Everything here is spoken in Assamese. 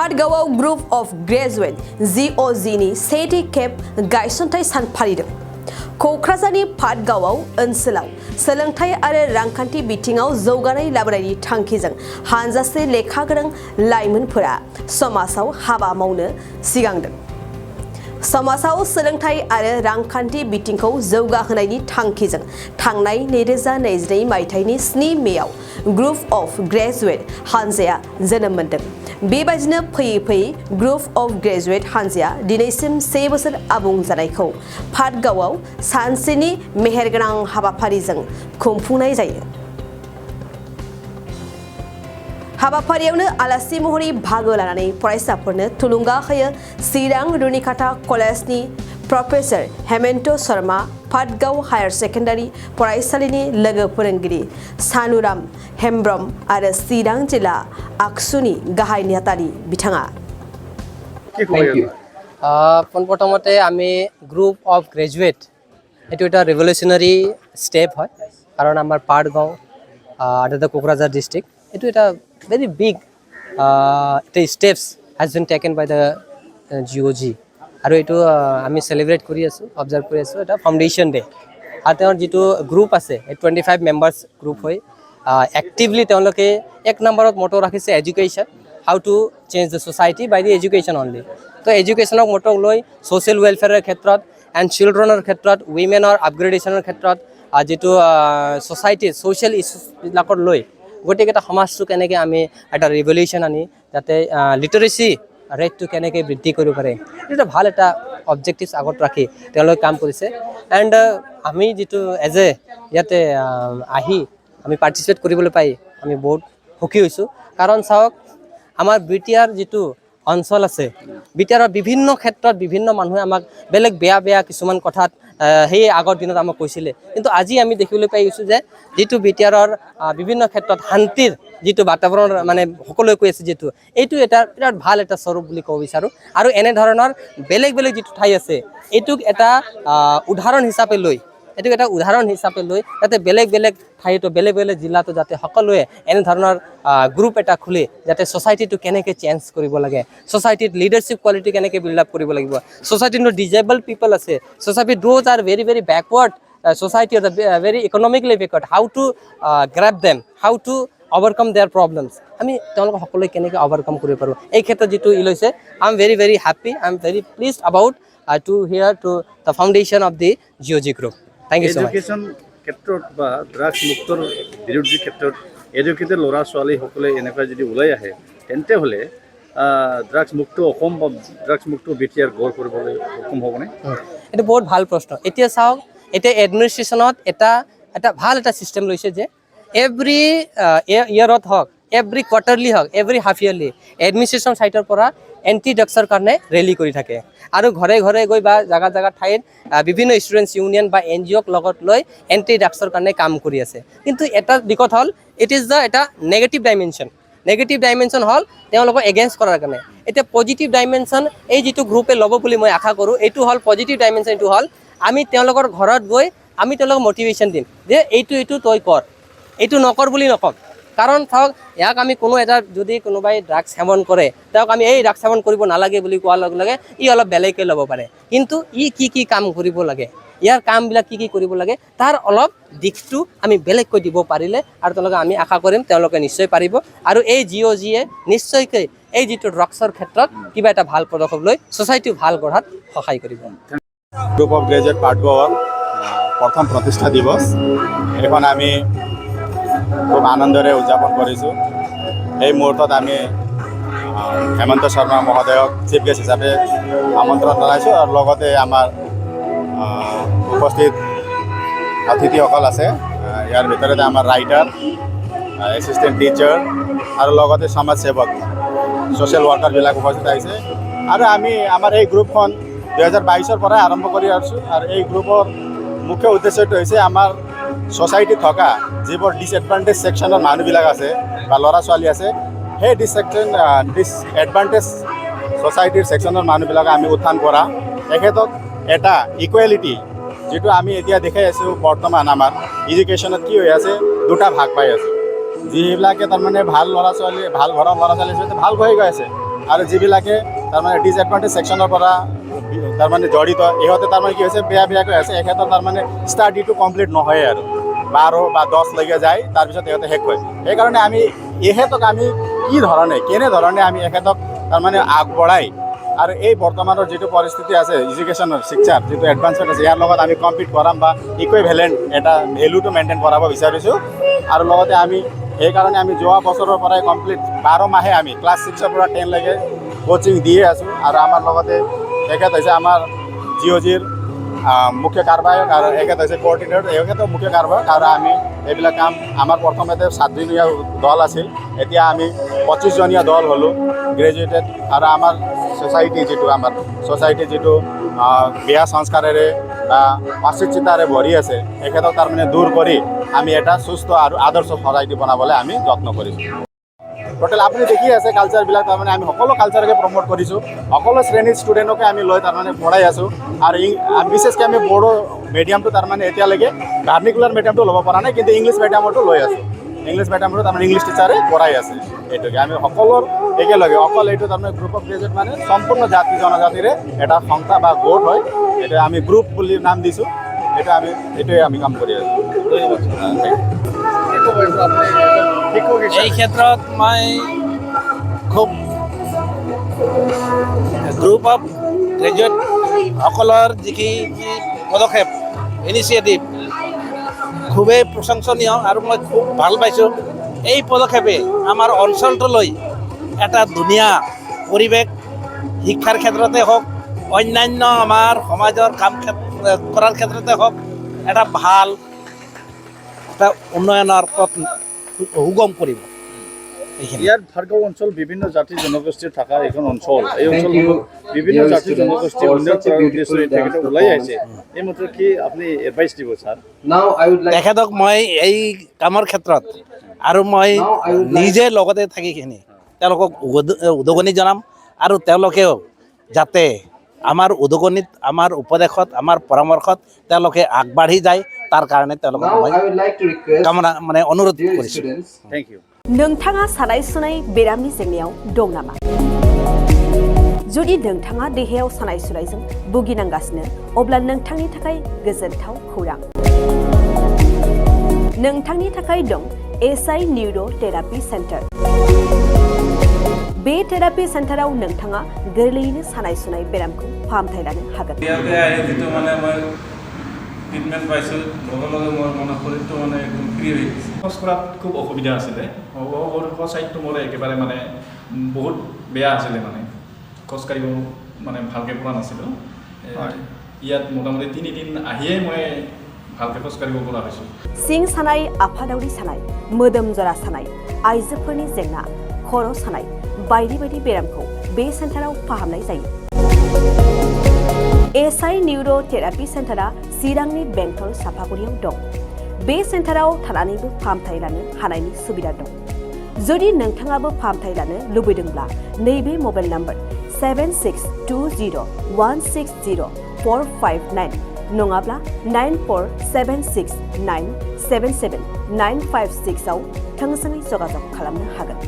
पाटगावआव ग्रुप अफ ग्रेजुएट GOG-नि सेथि खेब गायसनथाय सान फालिदों। क'क्राझारनि पाटगावआव ओनसोलाव सोलोंथाय आरो रांखान्थि बिथिङाव जौगानाय लाबोनायनि थांखिजों हानजासे लेखा गोरों लाइमोनफोरा समाजाव हाबा मावनो सिगांदों। समाजाव सोलोंथाय आरो रांखान्थि बिथिंखौ जौगाहोनायनि थांखिजों थांनाय 2022 मायथाइनि 7 मेआव ग्रुप अफ ग्रेजुएट हानजाया जोनोम मोन्दों। बेबायदिनो फैयै फैयै ग्रुप अफ ग्रेजुएट हानजाया दिनैसिम 1 बोसोर आबुं जानायखौ पाटगावआव सानसेनि मेहेरगोनां हाबाफारिजों खुंफुंनाय जायो। हाबाफारियावनो आलासि महरै बाहागो लानानै फरायसाफोरनो थुलुंगा होयो चिरां रुनिकाटा कलेजनि professor Hemant Sharma, Patgaon higher secondary फरायसालिनि लोगो फोरोंगिरि सानुराम हेम्ब्रम आरो चिरां जिल्ला आक्सुनि गाहाय नेहाथारि बिथाङा। পোনপ্ৰথমতে আমি গ্ৰুপ অফ গ্ৰেজুৱেট এইটো এটা ৰিভলিউচনাৰী ষ্টেপ হয়, কাৰণ আমাৰ পাটগাঁও আদাৰ কোকৰাঝাৰ ডিষ্ট্ৰিক্ট এইটো এটা ভেৰি বিগ এটা steps has been taken by the GOG আৰু এইটো আমি চেলিব্ৰেট কৰি আছোঁ, অবজাৰ্ভ কৰি আছোঁ। এটা ফাউণ্ডেশ্যন ডে আৰু তেওঁৰ যিটো গ্ৰুপ আছে 25 মেম্বাৰ্ছ গ্ৰুপ হয়। এক্টিভলি তেওঁলোকে 1 নম্বৰত মটো ৰাখিছে education, how to change the society by the education only. তো এডুকেশ্যনক মটো লৈ ছ'চিয়েল ৱেলফেয়াৰৰ ক্ষেত্ৰত এণ্ড চিলড্ৰেনৰ ক্ষেত্ৰত, উইমেনৰ আপগ্ৰেডেশ্যনৰ ক্ষেত্ৰত যিটো ছ'চাইটিৰ ছ'চিয়েল ইছ্যুজবিলাকক লৈ গতিকেটা সমাজটো কেনেকৈ আমি এটা ৰিভলিউশ্যন আনি যাতে লিটাৰেচি ৰেটটো কেনেকৈ বৃদ্ধি কৰিব পাৰে, এইটো ভাল এটা অবজেক্টিভছ আগত ৰাখি তেওঁলোকে কাম কৰিছে। এণ্ড আমি যিটো এজ এ ইয়াতে আহি আমি পাৰ্টিচিপেট কৰিবলৈ পাই আমি বহুত সুখী হৈছোঁ। কাৰণ চাওক, আমাৰ বিটিআৰ যিটো অঞ্চল আছে, বিটিআৰৰ বিভিন্ন ক্ষেত্ৰত বিভিন্ন মানুহে আমাক বেলেগ বেয়া কিছুমান কথাত সেই আগৰ দিনত আমাক কৈছিলে, কিন্তু আজি আমি দেখিবলৈ পাই গৈছোঁ যে যিটো বিটিআৰৰ বিভিন্ন ক্ষেত্ৰত শান্তিৰ যিটো বাতাবৰণ মানে সকলোৱে কৈ আছে, যিটো এইটো এটা বিৰাট ভাল এটা স্বৰূপ বুলি ক'ব বিচাৰোঁ। আৰু এনেধৰণৰ বেলেগ যিটো ঠাই আছে এইটোক এটা উদাহৰণ হিচাপে লৈ যাতে বেলেগ ঠাইতো বেলেগ জিলাতো যাতে সকলোৱে এনেধৰণৰ গ্ৰুপ এটা খুলি যাতে ছ'চাইটিটো কেনেকৈ চেঞ্জ কৰিব লাগে, ছ'চাইটিত লিডাৰশ্বিপ কোৱালিটি কেনেকৈ বিল্ড আপ কৰিব লাগিব, ছ'চাইটিত ডিজেবল পিপল আছে, society those R very backward society are very economically backward, how to grab them, how to overcome their problems, আমি তেওঁলোক সকলোৱে কেনেকৈ overcome কৰিব পাৰোঁ এই ক্ষেত্ৰত যিটো লৈছে। I am very happy, I am very pleased about to hear to the foundation of the GOG group. Thank you so much. Education ক্ষেত্ৰত বা ড্ৰাগছ মুক্তৰ বিৰোধী ক্ষেত্ৰত এডুকেটেড ল'ৰা ছোৱালীসকলে এনেকুৱা যদি ওলাই আহে তেন্তে হ'লে ড্ৰাগছ মুক্ত অসম বা ড্ৰাগছ মুক্ত বিটিআৰ গঢ় কৰিবলৈ সক্ষম হ'বনে? এইটো বহুত ভাল প্ৰশ্ন। এতিয়া চাওক, এতিয়া এডমিনিষ্ট্ৰেশ্যনত এটা ভাল এটা ছিষ্টেম লৈছে যে এভৰি ইয়াৰত হওক, এভৰি কোৱাৰ্টাৰলি হওক, এভৰি হাফ ইয়াৰলি এডমিনিষ্ট্ৰেশ্যন ছাইটৰ পৰা এণ্টি ড্ৰাগছৰ কাৰণে ৰেলী কৰি থাকে আৰু ঘৰে গৈ বা জাগা ঠাইত বিভিন্ন ষ্টুডেণ্টছ ইউনিয়ন বা NGOক লগত লৈ এণ্টি ড্ৰাগছৰ কাৰণে কাম কৰি আছে। কিন্তু এটা দিশত হ'ল ইট ইজ দ্য এটা নেগেটিভ ডাইমেনশ্যন হ'ল তেওঁলোকক এগেইনষ্ট কৰাৰ কাৰণে। এতিয়া পজিটিভ ডাইমেনশ্যন এই যিটো গ্ৰুপে ল'ব বুলি মই আশা কৰোঁ, এইটো হ'ল পজিটিভ ডাইমেনশ্যন। এইটো হ'ল আমি তেওঁলোকৰ ঘৰত গৈ আমি তেওঁলোকক মটিভেশ্যন দিম যে এইটো তই কৰ, এইটো নকৰ বুলি নকওঁ। কাৰণ চাওক, ইয়াক আমি কোনো এটা যদি কোনোবাই ড্ৰাগছ সেৱন কৰে তেওঁক আমি এই ড্ৰাগছ সেৱন কৰিব নালাগে বুলি কোৱাৰ লগে লগে ই অলপ বেলেগকৈ ল'ব পাৰে, কিন্তু ই কি কাম কৰিব লাগে, ইয়াৰ কামবিলাক কি কৰিব লাগে তাৰ অলপ দিশটো আমি বেলেগকৈ দিব পাৰিলে আৰু তেওঁলোকে আমি আশা কৰিম তেওঁলোকে নিশ্চয় পাৰিব। আৰু এই GOG-য়ে নিশ্চয়কৈ এই যিটো ড্ৰাগছৰ ক্ষেত্ৰত কিবা এটা ভাল পদক্ষেপ লৈ ছ'চাইটি ভাল গঢ়াত সহায় কৰিব। গ্ৰুপ অফ গ্ৰেজুৱেট পাটগাঁৱৰ প্ৰথম প্ৰতিষ্ঠা দিৱস এইখন আমি খুব আনন্দৰে উদযাপন কৰিছোঁ। এই মুহূৰ্তত আমি হেমন্ত শৰ্মা মহোদয়ক চিফ গেষ্ট হিচাপে আমন্ত্ৰণ জনাইছোঁ আৰু লগতে আমাৰ উপস্থিত অতিথিসকল আছে। ইয়াৰ ভিতৰতে আমাৰ ৰাইটাৰ, এছিষ্টেণ্ট টিচাৰ আৰু লগতে সমাজসেৱক, ছ'চিয়েল ৱৰ্কাৰবিলাক উপস্থিত আহিছে। আৰু আমি আমাৰ এই গ্ৰুপখন 2022 পৰাই আৰম্ভ কৰি আছোঁ। আৰু এই গ্ৰুপৰ মুখ্য উদ্দেশ্যটো হৈছে আমাৰ ছ'চাইটিত থকা যিবোৰ ডিছএডভান্টেজ ছেকশ্যনৰ মানুহবিলাক আছে বা ল'ৰা ছোৱালী আছে, সেই ডিছএডভান্টেজ ছ'চাইটিৰ ছেকশ্যনৰ মানুহবিলাকক আমি উত্থান কৰা, তেখেতক এটা ইকুৱেলিটি যিটো আমি এতিয়া দেখাই আছোঁ বৰ্তমান আমাৰ এডুকেশ্যনত কি হৈ আছে, দুটা ভাগ পাই আছোঁ। যিবিলাকে তাৰমানে ভাল ল'ৰা ছোৱালী, ভাল ঘৰৰ ল'ৰা ছোৱালী আছে ভাল হৈ গৈ আছে, আৰু যিবিলাকে তাৰমানে ডিসএডভান্টেজ সেকশনৰ পৰা তাৰমানে জড়িত ইহঁতে তাৰমানে কি হৈছে বেয়াকৈ আছে এখেতৰ তাৰমানে ষ্টাডিটো কমপ্লিট নহয় আৰু 12 বা 10 লৈকে যায় তাৰপিছত ইহঁতে শেষ হয় সেইকাৰণে আমি এখেতক আমি কি ধৰণে কেনেধৰণে আমি এখেতক তাৰমানে আগবঢ়াই আৰু এই বৰ্তমানৰ যিটো পৰিস্থিতি আছে এডুকেশ্যনৰ শিক্ষাৰ যিটো এডভান্সমেণ্ট আছে ইয়াৰ লগত আমি কম্পিট কৰাম বা ইকুইভেলেণ্ট এটা ভেলুটো মেইনটেইন কৰাব বিচাৰিছোঁ আৰু লগতে আমি সেইকাৰণে আমি যোৱা বছৰৰ পৰাই কমপ্লিট 12 মাহে আমি ক্লাছ 6ৰ পৰা 10 লৈকে কোচিং দিয়ে আছোঁ আৰু আমাৰ লগতে এখেত হৈছে আমাৰ জিঅ'জিৰ মুখ্য কাৰ্বায়ক আৰু এখেত হৈছে কোঅৰ্ডিনেটৰ এখেতৰ মুখ্য কাৰ্বায়ক আৰু আমি এইবিলাক কাম আমাৰ প্ৰথমতে 7জনীয়া দল আছিল এতিয়া আমি 25জনীয়া দল হ'লোঁ গ্ৰেজুৱেটেড আৰু আমাৰ ছ'চাইটি যিটো বেয়া সংস্কাৰেৰে অশিক্ষিতাৰে ভৰি আছে এখেতক তাৰমানে দূৰ কৰি আমি এটা সুস্থ আৰু আদৰ্শ ছ'চাইটি বনাবলৈ আমি যত্ন কৰিছোঁ টোটেল আপুনি দেখি আছে কালচাৰবিলাক তাৰমানে আমি সকলো কালচাৰকে প্ৰমোট কৰিছোঁ সকলো শ্ৰেণীৰ ষ্টুডেণ্টকে আমি লৈ তাৰমানে পঢ়াই আছোঁ আৰু বিশেষকৈ আমি বড়ো মিডিয়ামটো তাৰমানে এতিয়ালৈকে ভাৰ্নিকুলাৰ মিডিয়ামটো ল'ব পৰা নাই কিন্তু ইংলিছ মিডিয়ামতো লৈ আছোঁ ইংলিছ মিডিয়ামতো তাৰমানে ইংলিছ টিচাৰে পঢ়াই আছে এইটোকে আমি সকলোৰ একেলগে অকল এইটো তাৰমানে গ্ৰুপ অফ গ্ৰেজুৱেট মানে সম্পূৰ্ণ জাতি জনজাতিৰে এটা সংস্থা বা গোট হয় এইটো আমি গ্ৰুপ বুলি নাম দিছোঁ এইটোৱে আমি কাম কৰি আছোঁ এই ক্ষেত্ৰত মই খুব গ্ৰুপ অফ গ্ৰেজুৱেটসকলৰ যি পদক্ষেপ ইনিচিয়েটিভ খুবেই প্ৰশংসনীয় আৰু মই খুব ভাল পাইছোঁ এই পদক্ষেপে আমাৰ অঞ্চলটোলৈ এটা ধুনীয়া পৰিৱেশ শিক্ষাৰ ক্ষেত্ৰতে হওক অন্যান্য আমাৰ সমাজৰ কাম কৰাৰ ক্ষেত্ৰতে হওক এটা ভাল এটা উন্নয়নৰ পথ সুগম কৰিব ইয়াত ভাৰ্গৱ অঞ্চল বিভিন্ন জাতি জনগোষ্ঠীৰ থকা এখন অঞ্চল এই অঞ্চলসমূহ বিভিন্ন জাতি জনগোষ্ঠী উন্নয়ন কৰাৰ উদ্দেশ্যে তেখেতে ওলাই আহিছে এই মতে কি আপুনি এডভাইচ দিব ছাৰ তেখেতক মই এই কামৰ ক্ষেত্ৰত আৰু মই নিজে লগতে থাকিখিনি তেওঁলোকক উদগনি জনাম আৰু তেওঁলোকেও যাতে আমাৰ উদগনিত আমাৰ উপদেশত আমাৰ পৰামৰ্শত তেওঁলোকে আগবাঢ়ি যায় তাৰ কাৰণে তেওঁলোকক মই কামনা মানে অনুৰোধ কৰিছোঁ থেংক ইউ नोंथाङा सानाय सुनाय बेरामनि जेंनायाव दं नामा जुदि नोंथाङा देहायाव सानाय सुनायजों भुगिनांगासिनो अब्ला नोंथांनि थाखाय गोजोनथाव खौरां नोंथांनि थाखाय दं एसआइ निउर' थेरापि सेन्टार बे थेरापि सेन्टाराव नोंथाङा गोरलैयैनो सानाय सुनाय बेरामखौ फाहामथाय लानो हागोन ট্ৰিটমেণ্ট পাইছোঁ লগে লগে মোৰ মানে শৰীৰটো মানে একদম ফ্ৰী হৈ গৈছে খোজ কঢ়াত খুব অসুবিধা আছিলে ছাইডটো মোৰ একেবাৰে মানে বহুত বেয়া আছিলে মানে খোজকাঢ়িব মানে ভালকৈ পৰা নাছিলোঁ ইয়াত মোটামুটি 3 দিন আহিয়েই মই ভালকৈ খোজকাঢ়িব পৰা হৈছোঁ सिं सानाय आफादावरि सानाय मोदोम जरा सानाय आइजोफोरनि जेंना खर' सानाय बायदि बायदि बेरामखौ बे सेन्टाराव फाहामनाय जायो एसआइ निउर' थेरापि सेन्टारा चिरांनि बेंटल सापागुरियाव दं बे सेन्टाराव थानानैबो फाहामथाय लानो हानायनि सुबिदा दं जुदि नोंथाङाबो फाहामथाय लानो लुबैदोंब्ला नैबे मबाइल नाम्बार 7620160459 नङाब्ला 9476977956 आव थोंजोङै जगाजग खालामनो हागोन